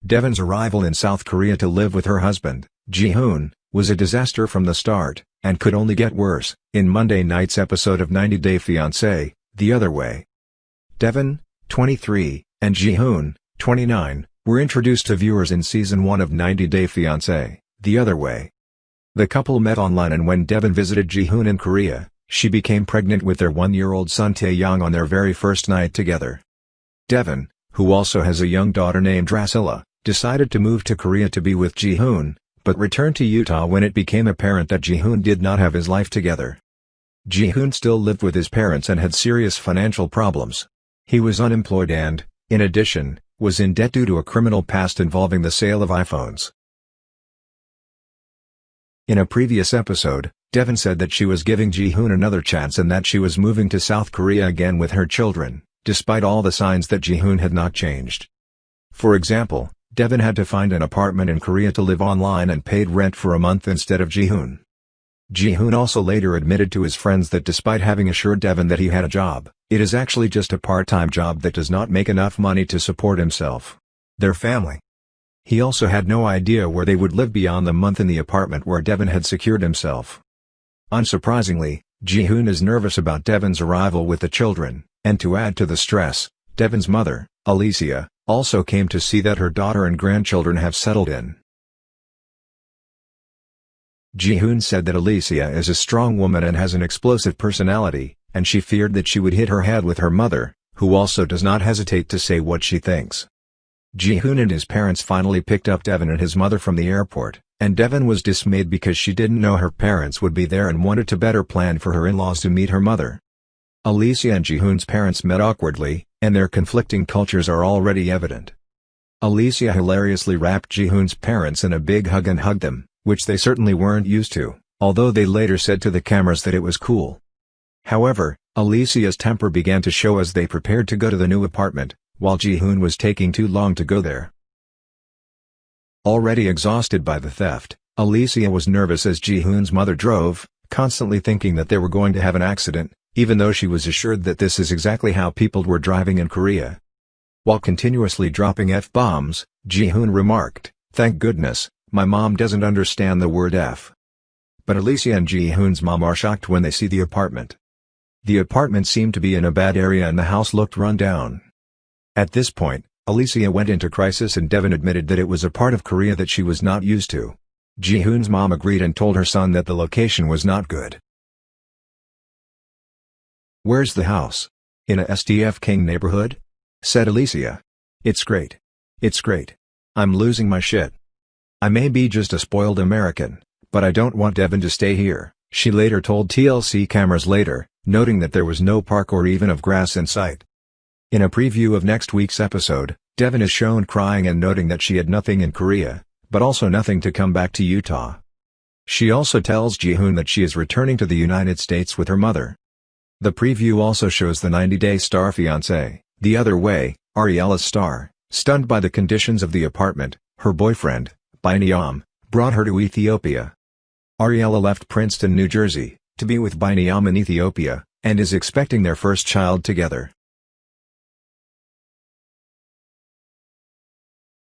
Devan's arrival in South Korea to live with her husband, Jihoon, was a disaster from the start, and could only get worse. In Monday night's episode of 90 Day Fiancé, The Other Way, Devan, 23, and Jihoon, 29, were introduced to viewers in Season 1 of 90 Day Fiancé, The Other Way. The couple met online, and when Devan visited Jihoon in Korea, she became pregnant with their 1-year-old son Taeyang on their very first night together. Devan, who also has a young daughter named Drasilla, decided to move to Korea to be with Jihoon, but returned to Utah when it became apparent that Jihoon did not have his life together. Jihoon still lived with his parents and had serious financial problems. He was unemployed and, in addition, was in debt due to a criminal past involving the sale of iPhones. In a previous episode, Devan said that she was giving Jihoon another chance and that she was moving to South Korea again with her children, despite all the signs that Jihoon had not changed. For example, Devan had to find an apartment in Korea to live online and paid rent for a month instead of Jihoon. Jihoon also later admitted to his friends that despite having assured Devan that he had a job, it is actually just a part-time job that does not make enough money to support himself, their family. He also had no idea where they would live beyond the month in the apartment where Devan had secured himself. Unsurprisingly, Jihoon is nervous about Devan's arrival with the children, and to add to the stress, Devan's mother, Alicia, also came to see that her daughter and grandchildren have settled in. Jihoon said that Alicia is a strong woman and has an explosive personality, and she feared that she would hit her head with her mother, who also does not hesitate to say what she thinks. Jihoon and his parents finally picked up Devan and his mother from the airport, and Devan was dismayed because she didn't know her parents would be there and wanted to better plan for her in-laws to meet her mother. Alicia and Jihoon's parents met awkwardly, and their conflicting cultures are already evident. Alicia hilariously wrapped Jihoon's parents in a big hug and hugged them, which they certainly weren't used to, although they later said to the cameras that it was cool. However, Alicia's temper began to show as they prepared to go to the new apartment, while Jihoon was taking too long to go there. Already exhausted by the theft, Alicia was nervous as Jihoon's mother drove, constantly thinking that they were going to have an accident, even though she was assured that this is exactly how people were driving in Korea. While continuously dropping F-bombs, Jihoon remarked, "Thank goodness, my mom doesn't understand the word F." But Alicia and Jihoon's mom are shocked when they see the apartment. The apartment seemed to be in a bad area and the house looked run down. At this point, Alicia went into crisis and Devan admitted that it was a part of Korea that she was not used to. Jihoon's mom agreed and told her son that the location was not good. "Where's the house? In a STF King neighborhood?" said Alicia. "It's great. It's great. I'm losing my shit. I may be just a spoiled American, but I don't want Devan to stay here," she later told TLC cameras later, noting that there was no park or even of grass in sight. In a preview of next week's episode, Devan is shown crying and noting that she had nothing in Korea, but also nothing to come back to Utah. She also tells Jihoon that she is returning to the United States with her mother. The preview also shows the 90-day star fiancé, The Other Way, Ariella's star, stunned by the conditions of the apartment. Her boyfriend, Biniyam, brought her to Ethiopia. Ariella left Princeton, New Jersey, to be with Biniyam in Ethiopia, and is expecting their first child together.